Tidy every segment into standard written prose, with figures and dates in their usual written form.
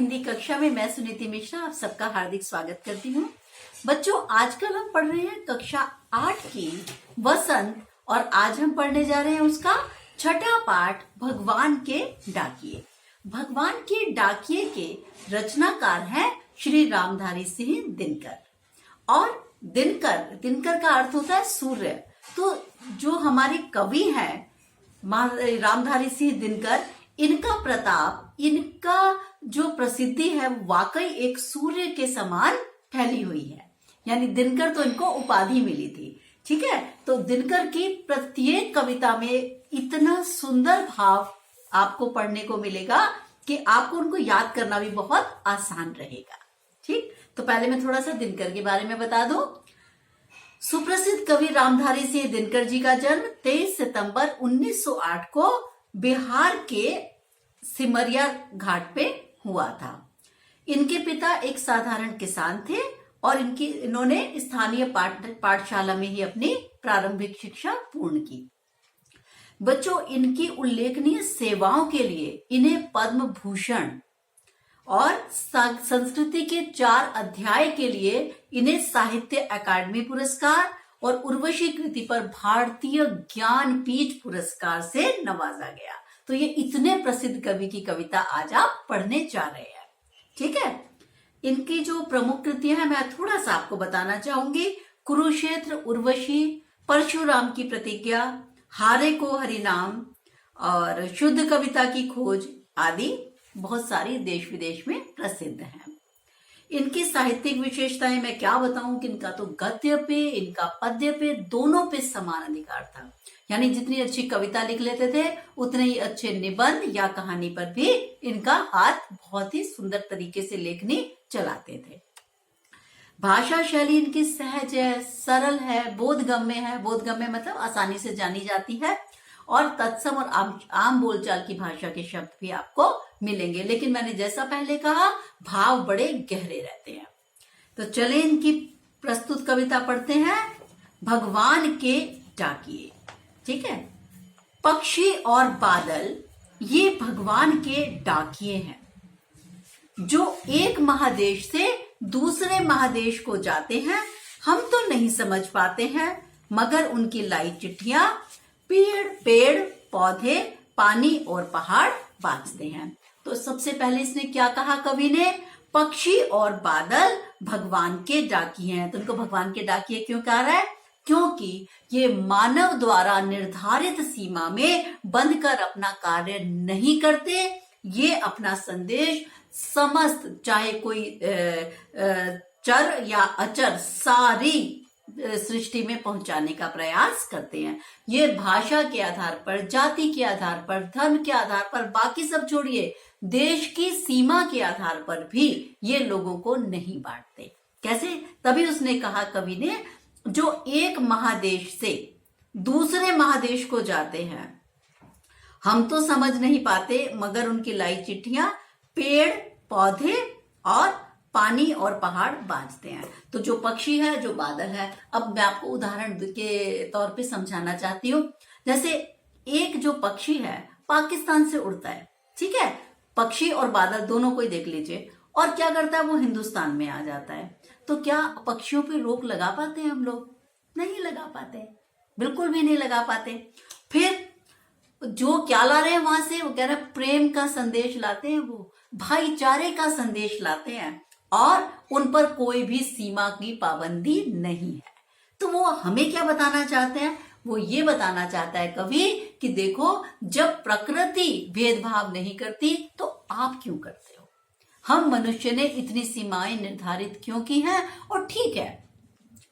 हिंदी कक्षा में मैं सुनीति मिश्रा आप सबका हार्दिक स्वागत करती हूँ। बच्चों, आजकल हम पढ़ रहे हैं कक्षा 8 की वसंत और आज हम पढ़ने जा रहे हैं उसका छठा पाठ भगवान के डाकिए। भगवान के डाकिए के रचनाकार हैं श्री रामधारी सिंह दिनकर। और दिनकर का अर्थ होता है सूर्य। तो जो हमारे कवि हैं रामधारी सिंह दिनकर, इनका प्रताप, इनका जो प्रसिद्धि है वाकई एक सूर्य के समान फैली हुई है। यानी दिनकर तो इनको उपाधि मिली थी। ठीक है, तो दिनकर की प्रत्येक कविता में इतना सुंदर भाव आपको पढ़ने को मिलेगा कि आपको उनको याद करना भी बहुत आसान रहेगा। ठीक, तो पहले मैं थोड़ा सा दिनकर के बारे में बता दूं। सुप्रसिद्ध कवि रामधारी सिंह दिनकर जी का जन्म 23 सितंबर 1908 को बिहार के सिमरिया घाट पे हुआ था। इनके पिता एक साधारण किसान थे और इन्होंने स्थानीय पाठशाला में ही अपनी प्रारंभिक शिक्षा पूर्ण की। बच्चों, इनकी उल्लेखनीय सेवाओं के लिए इन्हें पद्म भूषण और संस्कृति के 4 अध्याय के लिए इन्हें साहित्य अकादमी पुरस्कार और उर्वशी कृति पर भारतीय ज्ञानपीठ पुरस्कार से नवाजा गया। तो ये इतने प्रसिद्ध कवि की कविता आज आप पढ़ने जा रहे हैं। ठीक है, इनकी जो प्रमुख कृतियां हैं मैं थोड़ा सा आपको बताना चाहूंगी। कुरुक्षेत्र, उर्वशी, परशुराम की प्रतिज्ञा, हारे को हरिनाम और शुद्ध कविता की खोज आदि बहुत सारी देश विदेश में प्रसिद्ध हैं। इनकी साहित्यिक विशेषताएं मैं क्या बताऊं कि इनका तो गद्य पे, इनका पद्य पे, दोनों पे समान अधिकार था। यानी जितनी अच्छी कविता लिख लेते थे उतने ही अच्छे निबंध या कहानी पर भी इनका हाथ बहुत ही सुंदर तरीके से लेखनी चलाते थे। भाषा शैली इनकी सहज है, सरल है, बोधगम्य है। बोधगम्य मतलब आसानी से जानी जाती है और तत्सम और आम बोलचाल की भाषा के शब्द भी आपको मिलेंगे। लेकिन मैंने जैसा पहले कहा, भाव बड़े गहरे रहते हैं। तो चले इनकी प्रस्तुत कविता पढ़ते हैं, भगवान के डाकिए। ठीक है, पक्षी और बादल ये भगवान के डाकिए हैं जो एक महादेश से दूसरे महादेश को जाते हैं। हम तो नहीं समझ पाते हैं मगर उनकी लाई चिट्ठियां पेड़ पौधे, पानी और पहाड़ बांचते हैं। तो सबसे पहले इसने क्या कहा कवि ने? पक्षी और बादल भगवान के डाकिए हैं। तो उनको भगवान के डाकिए क्यों कह रहा है? क्योंकि ये मानव द्वारा निर्धारित सीमा में बंध कर अपना कार्य नहीं करते। ये अपना संदेश समस्त, चाहे कोई चर या अचर, सारी सृष्टि में पहुंचाने का प्रयास करते हैं। ये भाषा के आधार पर, जाति के आधार पर, धर्म के आधार पर, बाकी सब छोड़िए, देश की सीमा के आधार पर भी ये लोगों को नहीं बांटते। कैसे? तभी उसने कहा कवि ने, जो एक महादेश से दूसरे महादेश को जाते हैं हम तो समझ नहीं पाते मगर उनकी लाई चिट्ठियां पेड़ पौधे और पानी और पहाड़ बांचते हैं। तो जो पक्षी है, जो बादल है, अब मैं आपको उदाहरण के तौर पे समझाना चाहती हूँ। जैसे एक जो पक्षी है पाकिस्तान से उड़ता है, ठीक है, पक्षी और बादल दोनों को ही देख लीजिए, और क्या करता है, वो हिंदुस्तान में आ जाता है। तो क्या पक्षियों पे रोक लगा पाते हैं हम लोग? नहीं लगा पाते, बिल्कुल भी नहीं लगा पाते। फिर जो क्या ला रहे हैं वहां से, वो कह रहे हैं प्रेम का संदेश लाते हैं, वो भाईचारे का संदेश लाते हैं और उन पर कोई भी सीमा की पाबंदी नहीं है। तो वो हमें क्या बताना चाहते हैं? वो ये बताना चाहता है कवि कि देखो, जब प्रकृति भेदभाव नहीं करती तो आप क्यों करते हो? हम मनुष्य ने इतनी सीमाएं निर्धारित क्यों की हैं? और ठीक है,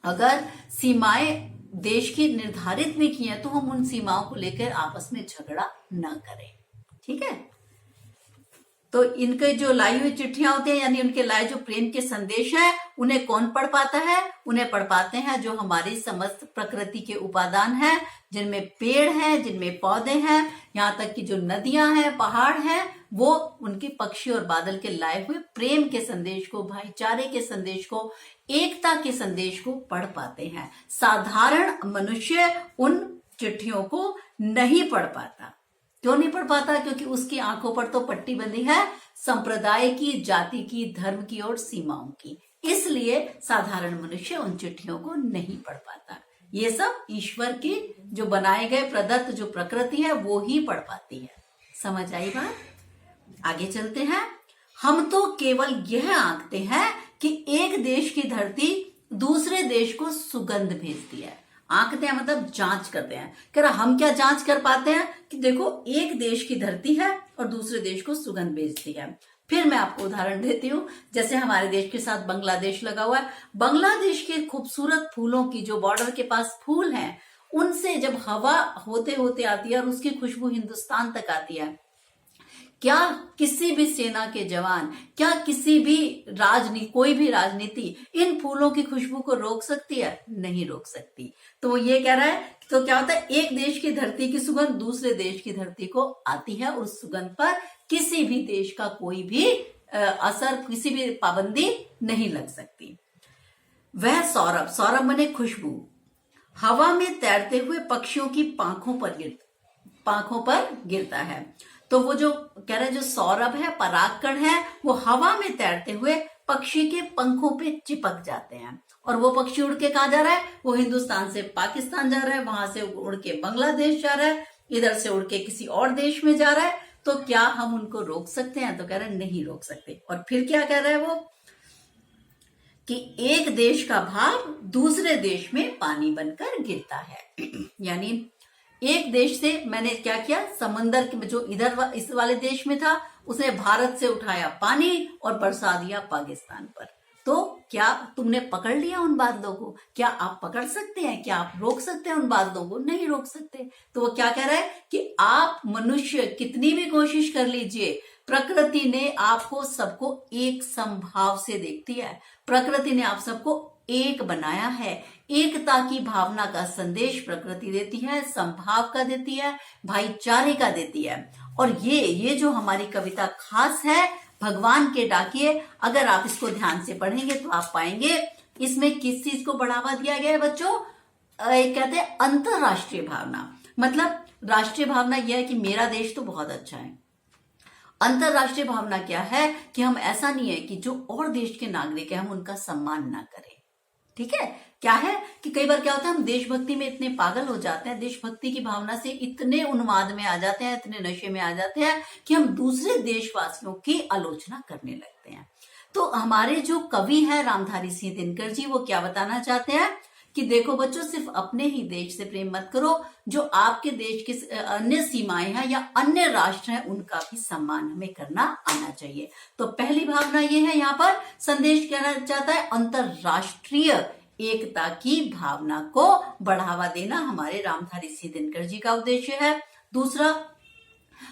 अगर सीमाएं देश की निर्धारित भी की हैं तो हम उन सीमाओं को लेकर आपस में झगड़ा ना करें। ठीक है, तो इनके जो लाई हुई चिट्ठियां होती हैं, यानी उनके लाए जो प्रेम के संदेश हैं, उन्हें कौन पढ़ पाता है? उन्हें पढ़ पाते हैं जो हमारी समस्त प्रकृति के उपादान हैं, जिनमें पेड़ हैं, जिनमें पौधे हैं, यहाँ तक कि जो नदियां हैं, पहाड़ हैं, वो उनके पक्षी और बादल के लाए हुए प्रेम के संदेश को, भाईचारे के संदेश को, एकता के संदेश को पढ़ पाते हैं। साधारण मनुष्य उन चिट्ठियों को नहीं पढ़ पाता। क्यों नहीं पढ़ पाता? क्योंकि उसकी आंखों पर तो पट्टी बंधी है संप्रदाय की, जाति की, धर्म की और सीमाओं की। इसलिए साधारण मनुष्य उन चिट्ठियों को नहीं पढ़ पाता। ये सब ईश्वर की जो बनाए गए प्रदत्त जो प्रकृति है वो ही पढ़ पाती है। समझ आई बात? आगे चलते हैं। हम तो केवल यह आंकते हैं कि एक देश की धरती दूसरे देश को सुगंध भेजती है। आंकते हैं मतलब जांच करते हैं। कह रहा हम क्या जांच कर पाते हैं कि देखो एक देश की धरती है और दूसरे देश को सुगंध भेजती है। फिर मैं आपको उदाहरण देती हूँ, जैसे हमारे देश के साथ बांग्लादेश लगा हुआ है। बांग्लादेश के खूबसूरत फूलों की जो बॉर्डर के पास फूल हैं, उनसे जब हवा होते होते आती है और उसकी खुशबू हिंदुस्तान तक आती है, क्या किसी भी सेना के जवान, क्या किसी भी कोई भी राजनीति इन फूलों की खुशबू को रोक सकती है? नहीं रोक सकती। तो वो ये कह रहा है, तो क्या होता है, एक देश की धरती की सुगंध दूसरे देश की धरती को आती है, उस सुगंध पर किसी भी देश का कोई भी असर, किसी भी पाबंदी नहीं लग सकती। वह सौरभ, सौरभ माने खुशबू, हवा में तैरते हुए पक्षियों की पांखों पर गिरता है। तो वो जो कह रहे हैं, जो सौरभ है, परागकण है, वो हवा में तैरते हुए पक्षी के पंखों पे चिपक जाते हैं। और वो पक्षी उड़ के कहाँ जा रहा है? वो हिंदुस्तान से पाकिस्तान जा रहा है, वहां से उड़ के बांग्लादेश जा रहा है, इधर से उड़ के किसी और देश में जा रहा है। तो क्या हम उनको रोक सकते हैं? तो कह रहे हैं नहीं रोक सकते। और फिर क्या कह रहा है वो कि एक देश का भाव दूसरे देश में पानी बनकर गिरता है। यानी एक देश से मैंने क्या किया, समंदर के जो इधर इस वाले देश में था, उसने भारत से उठाया पानी और बरसा दिया पाकिस्तान पर। तो क्या तुमने पकड़ लिया उन बादलों को? क्या आप पकड़ सकते हैं? क्या आप रोक सकते हैं उन बादलों को? नहीं रोक सकते। तो वो क्या कह रहा है कि आप मनुष्य कितनी भी कोशिश कर लीजिए, प्रकृति ने आपको सबको एक समभाव से देखती है। प्रकृति ने आप सबको एक बनाया है। एकता की भावना का संदेश प्रकृति देती है, समभाव का देती है, भाईचारे का देती है। और ये जो हमारी कविता खास है, भगवान के डाकिए, अगर आप इसको ध्यान से पढ़ेंगे तो आप पाएंगे इसमें किस चीज को बढ़ावा दिया गया है बच्चों? कहते हैं अंतरराष्ट्रीय भावना। मतलब राष्ट्रीय भावना यह है कि मेरा देश तो बहुत अच्छा है। अंतरराष्ट्रीय भावना क्या है कि हम, ऐसा नहीं है कि जो और देश के नागरिक है हम उनका सम्मान ना करें। ठीक है? क्या है कि कई बार क्या होता है, हम देशभक्ति में इतने पागल हो जाते हैं, देशभक्ति की भावना से इतने उन्माद में आ जाते हैं, इतने नशे में आ जाते हैं कि हम दूसरे देशवासियों की आलोचना करने लगते हैं। तो हमारे जो कवि हैं रामधारी सिंह दिनकर जी, वो क्या बताना चाहते हैं कि देखो बच्चों, सिर्फ अपने ही देश से प्रेम मत करो, जो आपके देश की अन्य सीमाएं हैं या अन्य राष्ट्र हैं उनका भी सम्मान हमें करना आना चाहिए। तो पहली भावना ये है, यहाँ पर संदेश कहना चाहता है अंतरराष्ट्रीय एकता की भावना को बढ़ावा देना हमारे रामधारी सिंह दिनकर जी का उद्देश्य है। दूसरा,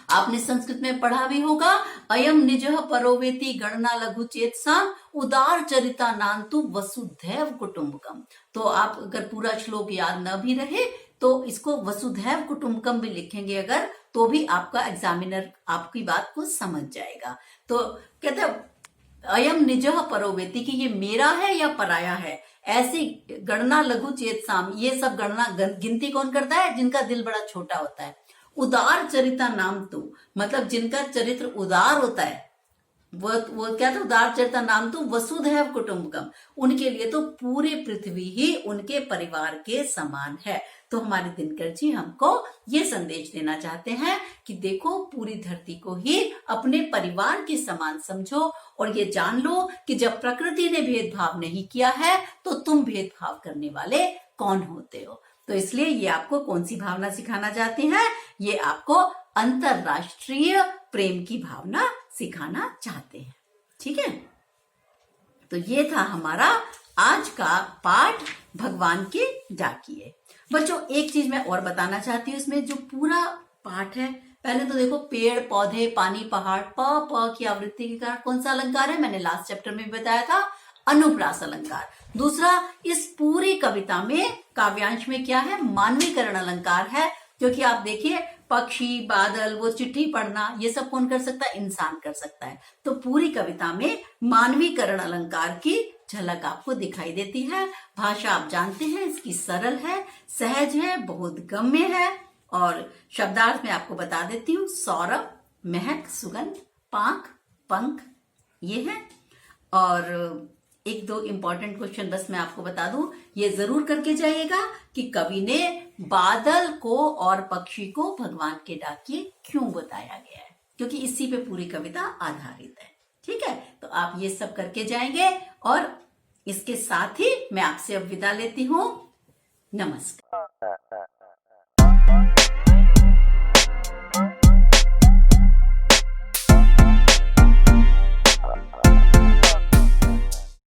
आपने संस्कृत में पढ़ा भी होगा, अयम निजः परोवेति गणना लघु चेतसाम उदार चरिता नान्तु वसुधैव कुटुंबकम। तो आप अगर पूरा श्लोक याद न भी रहे तो इसको वसुधैव कुटुंबकम भी लिखेंगे अगर, तो भी आपका एग्जामिनर आपकी बात को समझ जाएगा। तो कहते हैं अयम निजः परोवेति कि ये मेरा है या पराया है। ऐसी गणना लघु चेतसाम, ये सब गणना गिनती कौन करता है? जिनका दिल बड़ा छोटा होता है। उदार चरिता नाम तो मतलब जिनका चरित्र उदार होता है, वो क्या था, उदार चरिता नाम तो वसुधैव कुटुंबकम, उनके लिए तो पूरी पृथ्वी ही उनके परिवार के समान है। तो हमारे दिनकर जी हमको ये संदेश देना चाहते हैं कि देखो, पूरी धरती को ही अपने परिवार के समान समझो और ये जान लो कि जब प्रकृति ने भेदभाव नहीं किया है तो तुम भेदभाव करने वाले कौन होते हो। तो इसलिए ये आपको कौन सी भावना सिखाना चाहते हैं? ये आपको अंतरराष्ट्रीय प्रेम की भावना सिखाना चाहते हैं। ठीक है? तो ये था हमारा आज का पाठ, भगवान के डाकिए। बच्चों एक चीज मैं और बताना चाहती हूँ, इसमें जो पूरा पाठ है, पहले तो देखो पेड़ पौधे पानी पहाड़, प की आवृत्ति के कारण कौन सा अलंकार है? मैंने लास्ट चैप्टर में बताया था, अनुप्रास अलंकार। दूसरा, इस पूरी कविता में काव्यांश में क्या है? मानवीकरण अलंकार है। क्योंकि आप देखिए पक्षी, बादल, वो चिट्ठी पढ़ना, ये सब कौन कर सकता है? इंसान कर सकता है। तो पूरी कविता में मानवीकरण अलंकार की झलक आपको दिखाई देती है। भाषा आप जानते हैं इसकी सरल है, सहज है, बहुत गम्य है और शब्दार्थ मैं आपको बता देती हूँ। सौरभ, महक, सुगंध, पांख, पंख, ये है। और एक दो इंपॉर्टेंट क्वेश्चन बस मैं आपको बता दूं, ये जरूर करके जाइएगा कि कवि ने बादल को और पक्षी को भगवान के डाकिए क्यों बताया गया है, क्योंकि इसी पे पूरी कविता आधारित है। ठीक है, तो आप ये सब करके जाएंगे और इसके साथ ही मैं आपसे अब विदा लेती हूँ। नमस्कार।